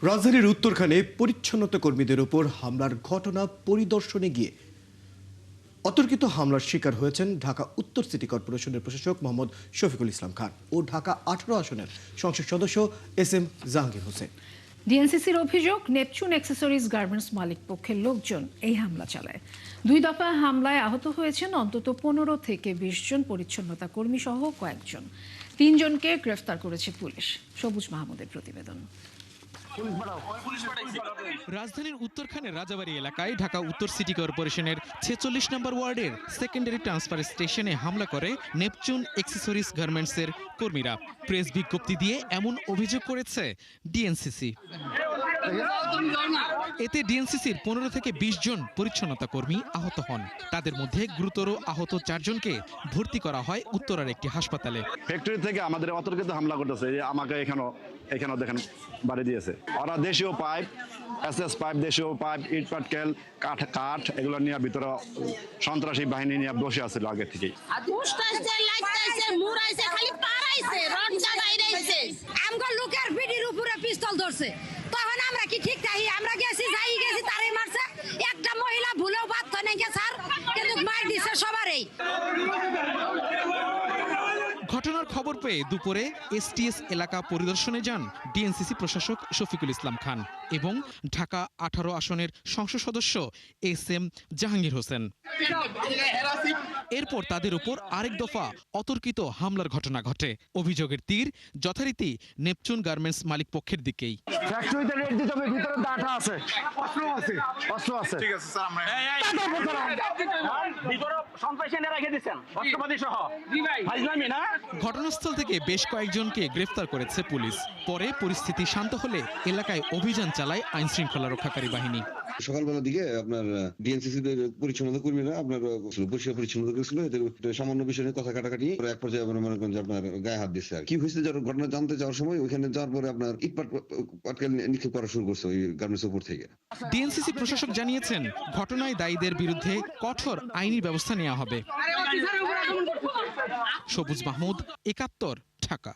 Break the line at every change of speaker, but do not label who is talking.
রাজধানীর উত্তরখানে পরিচ্ছন্নতা কর্মীদের উপর হামলার ঘটনা পরিদর্শনে গিয়ে অতর্কিত হামলার শিকার হয়েছেন ঢাকা উত্তর সিটি কর্পোরেশনের প্রশাসক মোহাম্মদ শফিকুল ইসলাম খান ও ঢাকা 18 আসনের সংসদ সদস্য SM জাহাঙ্গীর হোসেন।
ডিএনসিসির অভিযোগ, নেপচুন অ্যাক্সেসরিজ গার্মেন্টস মালিক পক্ষের লোকজন এই হামলা চালায়। 2 দফা হামলায় আহত হয়েছেন অন্তত 15 থেকে 20 জন পরিচ্ছন্নতা কর্মী সহ কয়েকজন। 3 জনকে গ্রেফতার করেছে পুলিশ। সবুজ মাহমুদের প্রতিবেদন।
রাজধানীর উত্তরখানের রাজাবাড়ী এলাকায় ঢাকা উত্তর সিটি কর্পোরেশনের 46 নম্বর ওয়ার্ডের সেকেন্ডারি ট্রান্সফার স্টেশনে হামলা করে নেপচুন অ্যাক্সেসরিজ গার্মেন্টসের কর্মীরা। প্রেস বিজ্ঞপ্তি দিয়ে এমন অভিযোগ করেছে ডিএনসিসি। এতে ডিএনসিসির 15 থেকে 20 জন পরিচ্ছন্নতা কর্মী আহত হন। তাদের মধ্যে গুরুতর আহত 4 জনকে ভর্তি করা হয় উত্তরার একটি হাসপাতালে।
ফ্যাক্টরি থেকে আমাদের অতর্কিত হামলা করতেছে, আমাকে এখানেও দেখেন বাড়ি দিয়েছে। ওরা দেশীয় পাইপ, SS পাইপ, দেশীয় পাইপ, ইট পাটকেল, কাঠ এগুলো নিয়ে ভিতরে সন্ত্রাসী বাহিনী নিয়ে বসে আছিল আগে থেকেই।
লোকের পিঠির উপরে পিস্তল ধরছে, তখন আমরা কি ঠিক থাকি? আমরা গেছি তারে মারছে। একটা মহিলা ভুলেও বাধ্য নেই স্যার, কিন্তু মার দিছে সবারই।
ঘটনার খবর পেয়ে দুপুরে STS এলাকা পরিদর্শনে যান ডিএনসিসি প্রশাসক শফিকুল ইসলাম খান এবং ঢাকা 18 আসনের সংসদ সদস্য SM জাহাঙ্গীর হোসেন। এরপর তাদের উপর আরেক দফা অতর্কিত হামলার ঘটনা ঘটে। অভিযোগের তীর যথারীতি নেপচুন গার্মেন্টস মালিক পক্ষের দিকেই।
ফ্যাক্টরিতে রেড দিতে হবে, ভিতরে ডাটা আছে, অস্ত্র আছে। ঠিক আছে স্যার, আমরা ভিতরে সন্ত্রাসী এনে রেখে দিবেন অস্ত্রপাতি সহ। জি ভাই, ফাইজলামি না।
ঘটনাস্থল থেকে বেশ কয়েকজনকে গ্রেফতার করেছে পুলিশ। পরে পরিস্থিতি শান্ত হলে এলাকায় অভিযান চালায় আইন শৃঙ্খলা রক্ষাকারী বাহিনী।
সকালবেলার দিকে আপনার ডিএনসিসি পরিচ্ছন্নতা কর্মীরা আপনার পরিষ্কার পরিচ্ছন্নতা করেছিল। সামান্য বিষয় নিয়ে কথা কাটাকাটি এক পর্যায়ে মনে করেন যে আপনার গায়ে হাত দিচ্ছে। কি হয়েছে ঘটনা জানতে যাওয়ার সময় ওইখানে যাওয়ার পরে আপনার ইট পাটকেল নিক্ষেপ করা শুরু করছে ওই গার্মেন্টস উপর থেকে।
ডিএনসিসি প্রশাসক জানিয়েছেন, ঘটনায় দায়ীদের বিরুদ্ধে কঠোর আইনি ব্যবস্থা নেওয়া হবে। সবুজ মাহমুদ, 71, ঢাকা।